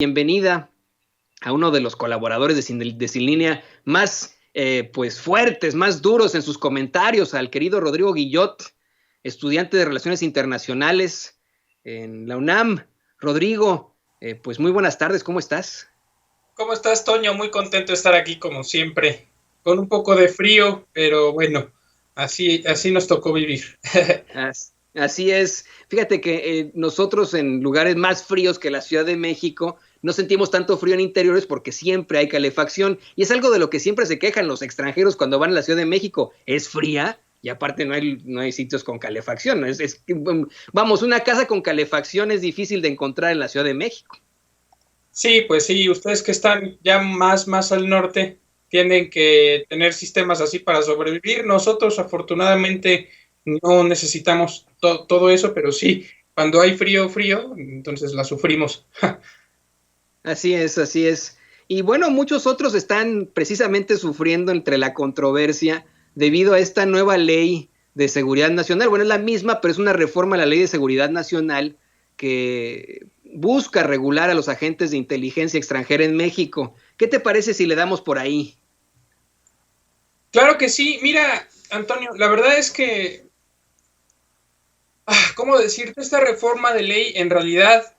bienvenida a uno de los colaboradores de Sin Línea más pues fuertes, más duros en sus comentarios, al querido Rodrigo Guillot, estudiante de Relaciones Internacionales en la UNAM. Rodrigo, pues muy buenas tardes, ¿cómo estás? ¿Cómo estás, Toño? Muy contento de estar aquí como siempre, con un poco de frío, pero bueno, así nos tocó vivir. Así es. Fíjate que nosotros en lugares más fríos que la Ciudad de México no sentimos tanto frío en interiores porque siempre hay calefacción y es algo de lo que siempre se quejan los extranjeros cuando van a la Ciudad de México. Es fría y aparte no hay sitios con calefacción. Vamos, una casa con calefacción es difícil de encontrar en la Ciudad de México. Sí, pues sí, ustedes que están ya más al norte tienen que tener sistemas así para sobrevivir. Nosotros afortunadamente no necesitamos todo eso, pero sí, cuando hay frío, entonces la sufrimos. Así es, así es. Y bueno, muchos otros están precisamente sufriendo entre la controversia debido a esta nueva ley de seguridad nacional. Bueno, es la misma, pero es una reforma a la ley de seguridad nacional que busca regular a los agentes de inteligencia extranjera en México. ¿Qué te parece si le damos por ahí? Claro que sí, mira, Antonio, la verdad es que, ¿cómo decirte? Esta reforma de ley en realidad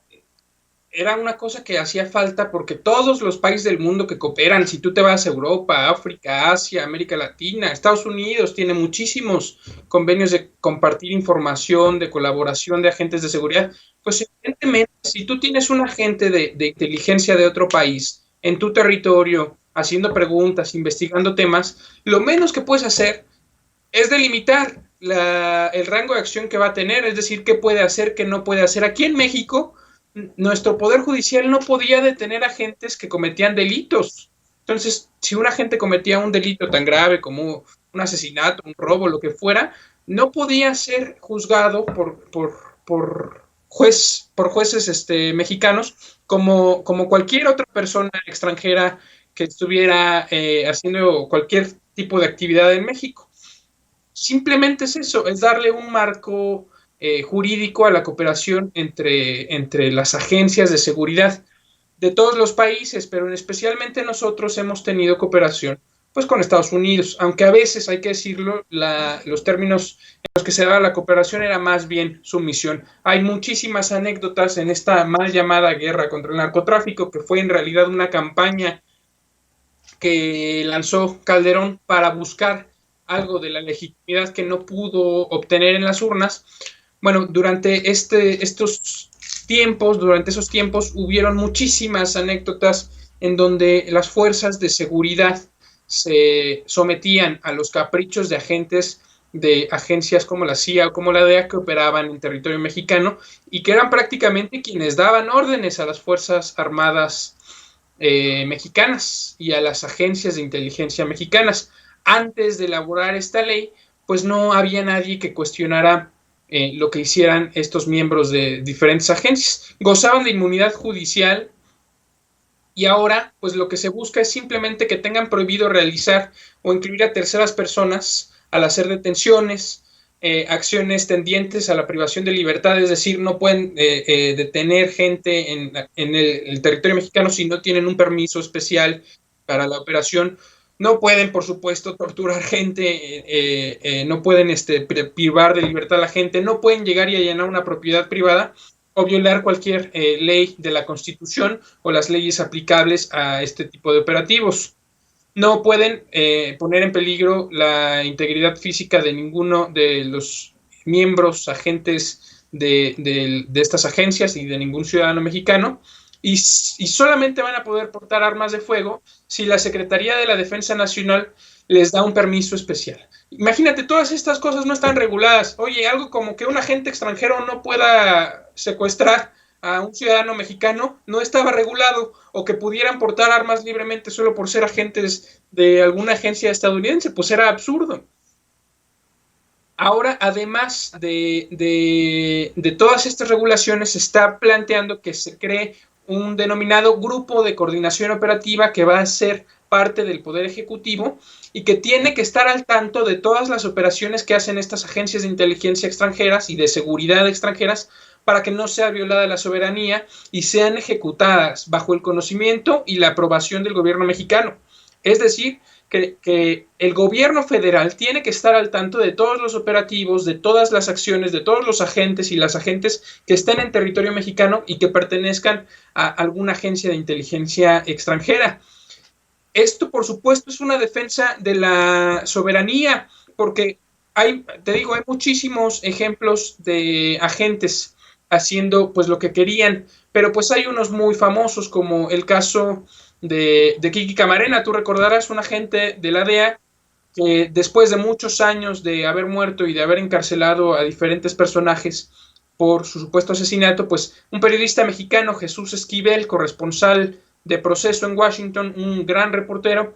era una cosa que hacía falta porque todos los países del mundo que cooperan, si tú te vas a Europa, África, Asia, América Latina, Estados Unidos, tiene muchísimos convenios de compartir información, de colaboración de agentes de seguridad, pues evidentemente, si tú tienes un agente de inteligencia de otro país en tu territorio, haciendo preguntas, investigando temas, lo menos que puedes hacer es delimitar el rango de acción que va a tener, es decir, qué puede hacer, qué no puede hacer. Aquí en México, nuestro Poder Judicial no podía detener agentes que cometían delitos. Entonces, si un agente cometía un delito tan grave como un asesinato, un robo, lo que fuera, no podía ser juzgado por jueces mexicanos como cualquier otra persona extranjera que estuviera haciendo cualquier tipo de actividad en México. Simplemente es eso, es darle un marco jurídico a la cooperación entre las agencias de seguridad de todos los países, pero especialmente nosotros hemos tenido cooperación pues con Estados Unidos, aunque a veces hay que decirlo, los términos en los que se daba la cooperación era más bien sumisión. Hay muchísimas anécdotas en esta mal llamada guerra contra el narcotráfico, que fue en realidad una campaña que lanzó Calderón para buscar algo de la legitimidad que no pudo obtener en las urnas. Bueno, durante esos tiempos hubieron muchísimas anécdotas en donde las fuerzas de seguridad se sometían a los caprichos de agentes de agencias como la CIA o como la DEA que operaban en territorio mexicano y que eran prácticamente quienes daban órdenes a las Fuerzas Armadas mexicanas y a las agencias de inteligencia mexicanas. Antes de elaborar esta ley, pues no había nadie que cuestionara lo que hicieran estos miembros de diferentes agencias. Gozaban de inmunidad judicial y ahora, pues lo que se busca es simplemente que tengan prohibido realizar o incluir a terceras personas al hacer detenciones, acciones tendientes a la privación de libertad, es decir, no pueden detener gente en el territorio mexicano si no tienen un permiso especial para la operación. No pueden, por supuesto, torturar gente, no pueden privar de libertad a la gente, no pueden llegar y allanar una propiedad privada o violar cualquier ley de la Constitución o las leyes aplicables a este tipo de operativos. No pueden poner en peligro la integridad física de ninguno de los miembros, agentes de estas agencias y de ningún ciudadano mexicano. Y solamente van a poder portar armas de fuego si la Secretaría de la Defensa Nacional les da un permiso especial. Imagínate, todas estas cosas no están reguladas. Oye, algo como que un agente extranjero no pueda secuestrar a un ciudadano mexicano no estaba regulado, o que pudieran portar armas libremente solo por ser agentes de alguna agencia estadounidense, pues era absurdo. Ahora, además de todas estas regulaciones, se está planteando que se cree un denominado grupo de coordinación operativa que va a ser parte del Poder Ejecutivo y que tiene que estar al tanto de todas las operaciones que hacen estas agencias de inteligencia extranjeras y de seguridad extranjeras para que no sea violada la soberanía y sean ejecutadas bajo el conocimiento y la aprobación del gobierno mexicano. Es decir, que el gobierno federal tiene que estar al tanto de todos los operativos, de todas las acciones, de todos los agentes y las agentes que estén en territorio mexicano y que pertenezcan a alguna agencia de inteligencia extranjera. Esto, por supuesto, es una defensa de la soberanía, porque hay muchísimos ejemplos de agentes haciendo pues lo que querían, pero pues hay unos muy famosos como el caso de Kiki Camarena. Tú recordarás, un agente de la DEA que después de muchos años de haber muerto y de haber encarcelado a diferentes personajes por su supuesto asesinato, pues un periodista mexicano, Jesús Esquivel, corresponsal de Proceso en Washington, un gran reportero,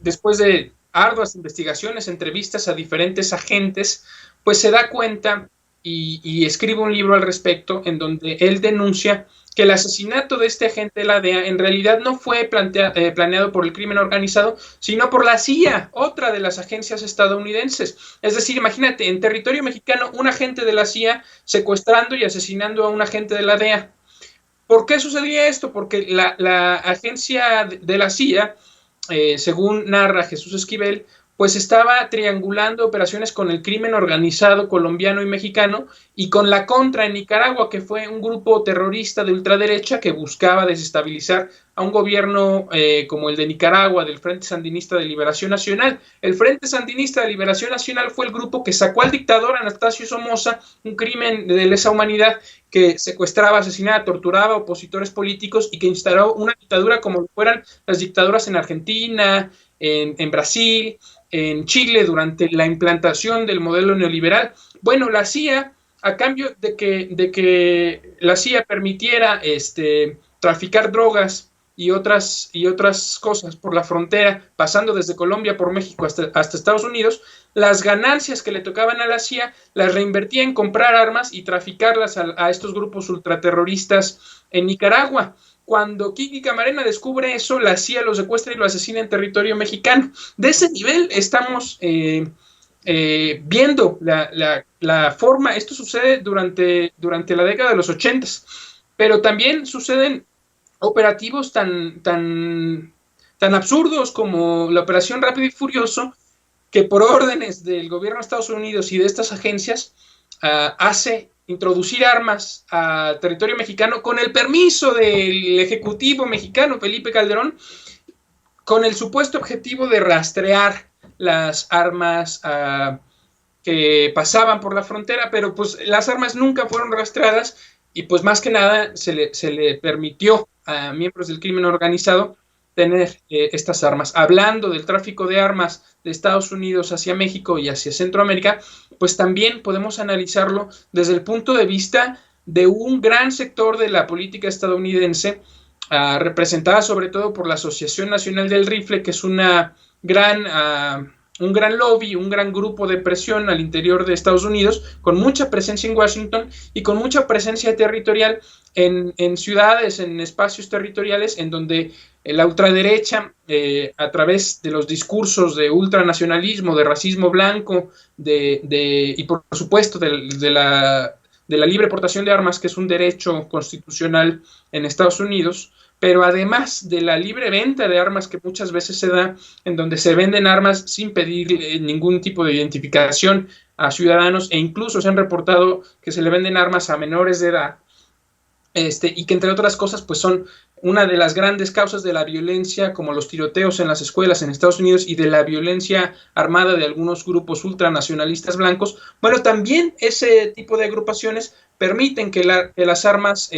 después de arduas investigaciones, entrevistas a diferentes agentes, pues se da cuenta y escribe un libro al respecto en donde él denuncia que el asesinato de este agente de la DEA en realidad no fue planeado por el crimen organizado, sino por la CIA, otra de las agencias estadounidenses. Es decir, imagínate, en territorio mexicano, un agente de la CIA secuestrando y asesinando a un agente de la DEA. ¿Por qué sucedía esto? Porque la agencia de la CIA, según narra Jesús Esquivel, pues estaba triangulando operaciones con el crimen organizado colombiano y mexicano y con la Contra en Nicaragua, que fue un grupo terrorista de ultraderecha que buscaba desestabilizar a un gobierno como el de Nicaragua, del Frente Sandinista de Liberación Nacional. El Frente Sandinista de Liberación Nacional fue el grupo que sacó al dictador Anastasio Somoza, un crimen de lesa humanidad, que secuestraba, asesinaba, torturaba a opositores políticos y que instaló una dictadura como fueran las dictaduras en Argentina, en Brasil, en Chile, durante la implantación del modelo neoliberal. Bueno, la CIA, a cambio de que la CIA permitiera traficar drogas y otras cosas por la frontera, pasando desde Colombia por México hasta Estados Unidos, las ganancias que le tocaban a la CIA las reinvertía en comprar armas y traficarlas a estos grupos ultraterroristas en Nicaragua. Cuando Kiki Camarena descubre eso, la CIA lo secuestra y lo asesina en territorio mexicano. De ese nivel estamos viendo la forma. Esto sucede durante la década de los 80, pero también suceden operativos tan absurdos como la Operación Rápido y Furioso, que por órdenes del gobierno de Estados Unidos y de estas agencias hace introducir armas a territorio mexicano con el permiso del ejecutivo mexicano Felipe Calderón, con el supuesto objetivo de rastrear las armas que pasaban por la frontera, pero pues las armas nunca fueron rastreadas y pues más que nada se le permitió a miembros del crimen organizado tener estas armas. Hablando del tráfico de armas de Estados Unidos hacia México y hacia Centroamérica, pues también podemos analizarlo desde el punto de vista de un gran sector de la política estadounidense, representada sobre todo por la Asociación Nacional del Rifle, que es un gran lobby, un gran grupo de presión al interior de Estados Unidos, con mucha presencia en Washington y con mucha presencia territorial en ciudades, en espacios territoriales, en donde la ultraderecha, a través de los discursos de ultranacionalismo, de racismo blanco, y por supuesto de la libre portación de armas, que es un derecho constitucional en Estados Unidos, pero además de la libre venta de armas que muchas veces se da, en donde se venden armas sin pedir ningún tipo de identificación a ciudadanos, e incluso se han reportado que se le venden armas a menores de edad, y que entre otras cosas pues son una de las grandes causas de la violencia, como los tiroteos en las escuelas en Estados Unidos y de la violencia armada de algunos grupos ultranacionalistas blancos. Bueno, también ese tipo de agrupaciones permiten que las armas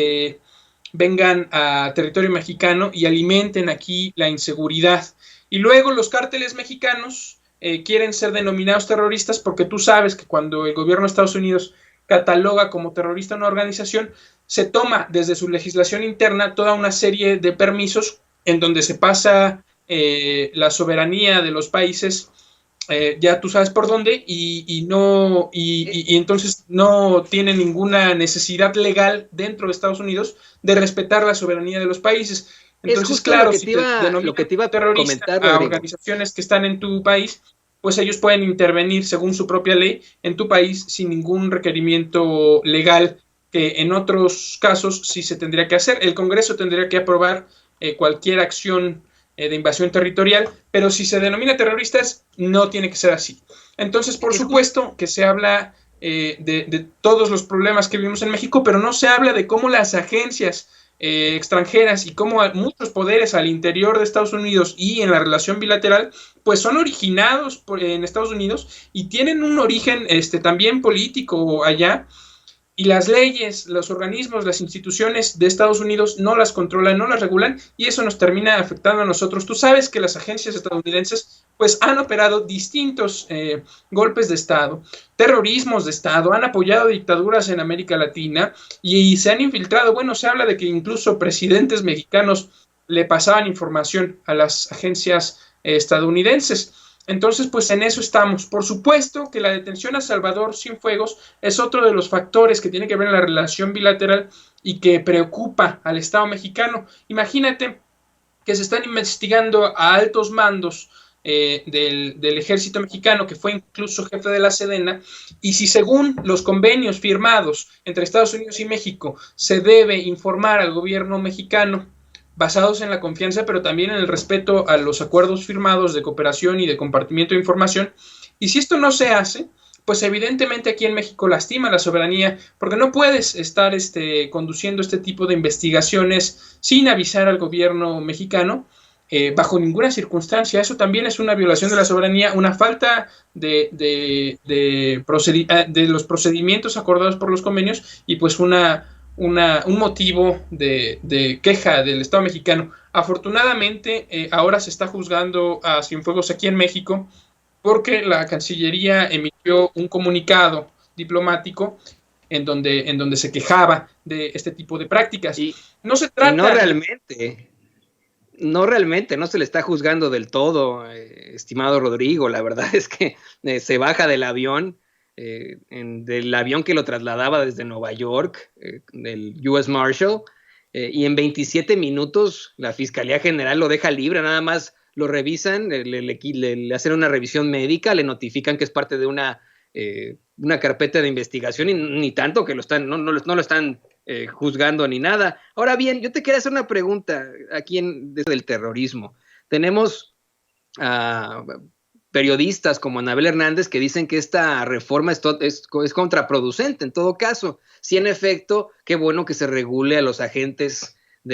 vengan a territorio mexicano y alimenten aquí la inseguridad. Y luego los cárteles mexicanos quieren ser denominados terroristas, porque tú sabes que cuando el gobierno de Estados Unidos cataloga como terrorista una organización, se toma desde su legislación interna toda una serie de permisos en donde se pasa la soberanía de los países, ya tú sabes por dónde, y entonces no tiene ninguna necesidad legal dentro de Estados Unidos de respetar la soberanía de los países. Entonces, claro, si te denominan terrorista a organizaciones que están en tu país, pues ellos pueden intervenir según su propia ley en tu país sin ningún requerimiento legal, que en otros casos sí se tendría que hacer. El Congreso tendría que aprobar cualquier acción de invasión territorial, pero si se denomina terroristas, no tiene que ser así. Entonces, por supuesto que se habla de todos los problemas que vivimos en México, pero no se habla de cómo las agencias extranjeras y cómo muchos poderes al interior de Estados Unidos y en la relación bilateral, pues son originados en Estados Unidos y tienen un origen también político allá, y las leyes, los organismos, las instituciones de Estados Unidos no las controlan, no las regulan, y eso nos termina afectando a nosotros. Tú sabes que las agencias estadounidenses pues han operado distintos golpes de Estado, terrorismos de Estado, han apoyado dictaduras en América Latina y se han infiltrado. Bueno, se habla de que incluso presidentes mexicanos le pasaban información a las agencias estadounidenses. Entonces, pues en eso estamos. Por supuesto que la detención a Salvador Cienfuegos es otro de los factores que tiene que ver en la relación bilateral y que preocupa al Estado mexicano. Imagínate que se están investigando a altos mandos del ejército mexicano, que fue incluso jefe de la Sedena, y si según los convenios firmados entre Estados Unidos y México se debe informar al gobierno mexicano basados en la confianza, pero también en el respeto a los acuerdos firmados de cooperación y de compartimiento de información. Y si esto no se hace, pues evidentemente aquí en México lastima la soberanía, porque no puedes estar conduciendo este tipo de investigaciones sin avisar al gobierno mexicano, bajo ninguna circunstancia. Eso también es una violación de la soberanía, una falta de los procedimientos acordados por los convenios, y pues un motivo de queja del Estado mexicano. Afortunadamente, ahora se está juzgando a Cienfuegos aquí en México porque la Cancillería emitió un comunicado diplomático en donde se quejaba de este tipo de prácticas. No se trata... No realmente, no se le está juzgando del todo, estimado Rodrigo. La verdad es que se baja del avión, del avión que lo trasladaba desde Nueva York, del US Marshal, y en 27 minutos la Fiscalía General lo deja libre. Nada más lo revisan, le hacen una revisión médica, le notifican que es parte de una carpeta de investigación, y ni tanto que no lo están juzgando ni nada. Ahora bien, yo te quería hacer una pregunta aquí desde el terrorismo. Tenemos periodistas como Anabel Hernández que dicen que esta reforma es contraproducente en todo caso. Sí, en efecto, qué bueno que se regule a los agentes a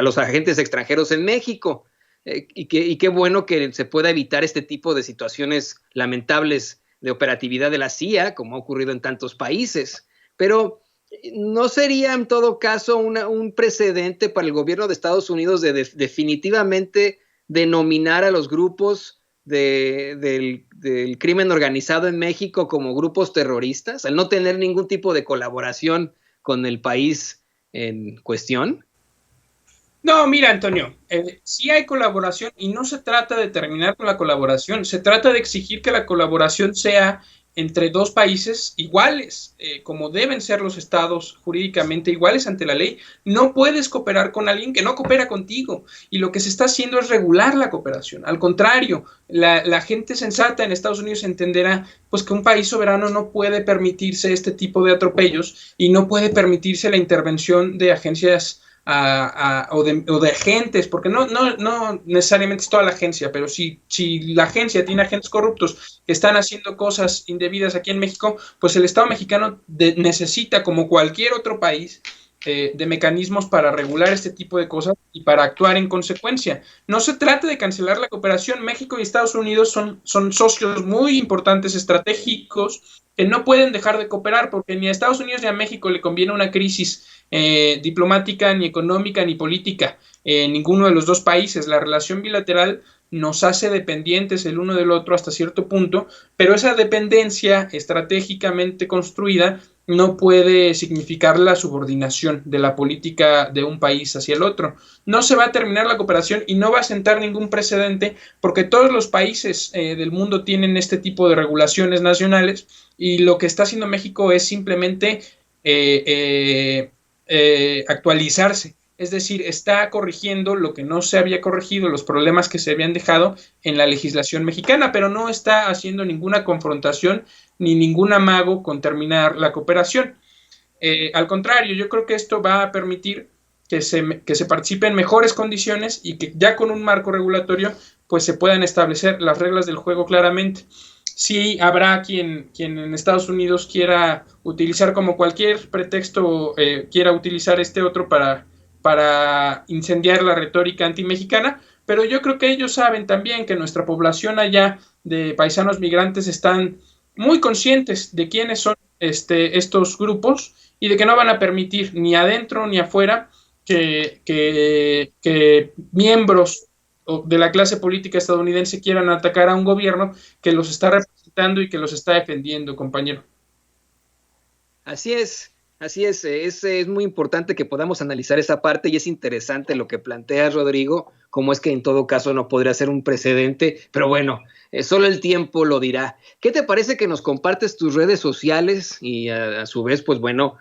los agentes extranjeros en México, y qué bueno que se pueda evitar este tipo de situaciones lamentables de operatividad de la CIA, como ha ocurrido en tantos países. Pero ¿no sería en todo caso un precedente para el gobierno de Estados Unidos de definitivamente denominar a los grupos del crimen organizado en México como grupos terroristas, al no tener ningún tipo de colaboración con el país en cuestión? No, mira, Antonio, sí hay colaboración, y no se trata de terminar con la colaboración, se trata de exigir que la colaboración sea entre dos países iguales, como deben ser los estados jurídicamente iguales ante la ley. No puedes cooperar con alguien que no coopera contigo, y lo que se está haciendo es regular la cooperación. Al contrario, la gente sensata en Estados Unidos entenderá pues que un país soberano no puede permitirse este tipo de atropellos y no puede permitirse la intervención de agencias o de agentes, porque no necesariamente es toda la agencia, pero si la agencia tiene agentes corruptos que están haciendo cosas indebidas aquí en México, pues el Estado mexicano necesita, como cualquier otro país, de mecanismos para regular este tipo de cosas y para actuar en consecuencia. No se trata de cancelar la cooperación. México y Estados Unidos son socios muy importantes, estratégicos, que no pueden dejar de cooperar, porque ni a Estados Unidos ni a México le conviene una crisis diplomática, ni económica, ni política en ninguno de los dos países. La relación bilateral nos hace dependientes el uno del otro hasta cierto punto, pero esa dependencia estratégicamente construida no puede significar la subordinación de la política de un país hacia el otro. No se va a terminar la cooperación y no va a sentar ningún precedente, porque todos los países del mundo tienen este tipo de regulaciones nacionales, y lo que está haciendo México es simplemente actualizarse Es decir, está corrigiendo lo que no se había corregido, los problemas que se habían dejado en la legislación mexicana, pero no está haciendo ninguna confrontación ni ningún amago con terminar la cooperación. Al contrario, yo creo que esto va a permitir que se participe en mejores condiciones y que ya con un marco regulatorio pues se puedan establecer las reglas del juego claramente. Sí habrá quien en Estados Unidos quiera utilizar como cualquier pretexto, quiera utilizar este otro para incendiar la retórica antimexicana, pero yo creo que ellos saben también que nuestra población allá de paisanos migrantes están muy conscientes de quiénes son estos grupos y de que no van a permitir ni adentro ni afuera que miembros de la clase política estadounidense quieran atacar a un gobierno que los está representando y que los está defendiendo, compañero. Así es muy importante que podamos analizar esa parte y es interesante lo que planteas, Rodrigo, como es que en todo caso no podría ser un precedente, pero bueno, solo el tiempo lo dirá. ¿Qué te parece que nos compartes tus redes sociales y a su vez, pues bueno,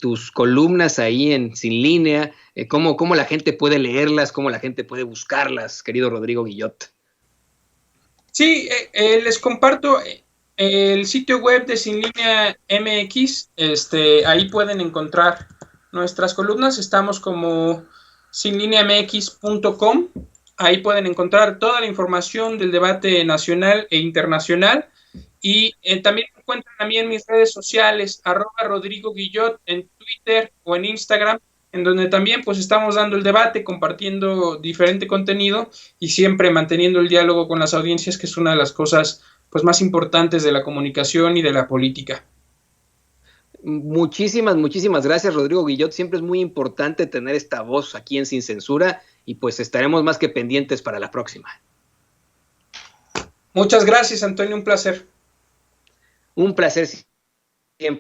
tus columnas ahí en Sin Línea, cómo la gente puede leerlas, cómo la gente puede buscarlas, querido Rodrigo Guillot? Sí, les comparto el sitio web de Sin Línea MX, ahí pueden encontrar nuestras columnas, estamos como sinlineamx.com, ahí pueden encontrar toda la información del debate nacional e internacional y también me encuentran a mí en mis redes sociales, @RodrigoGuillot en Twitter o en Instagram, en donde también pues estamos dando el debate, compartiendo diferente contenido y siempre manteniendo el diálogo con las audiencias, que es una de las cosas pues más importantes de la comunicación y de la política. Muchísimas gracias, Rodrigo Guillot. Siempre es muy importante tener esta voz aquí en Sin Censura y pues estaremos más que pendientes para la próxima. Muchas gracias, Antonio, un placer. Un placer.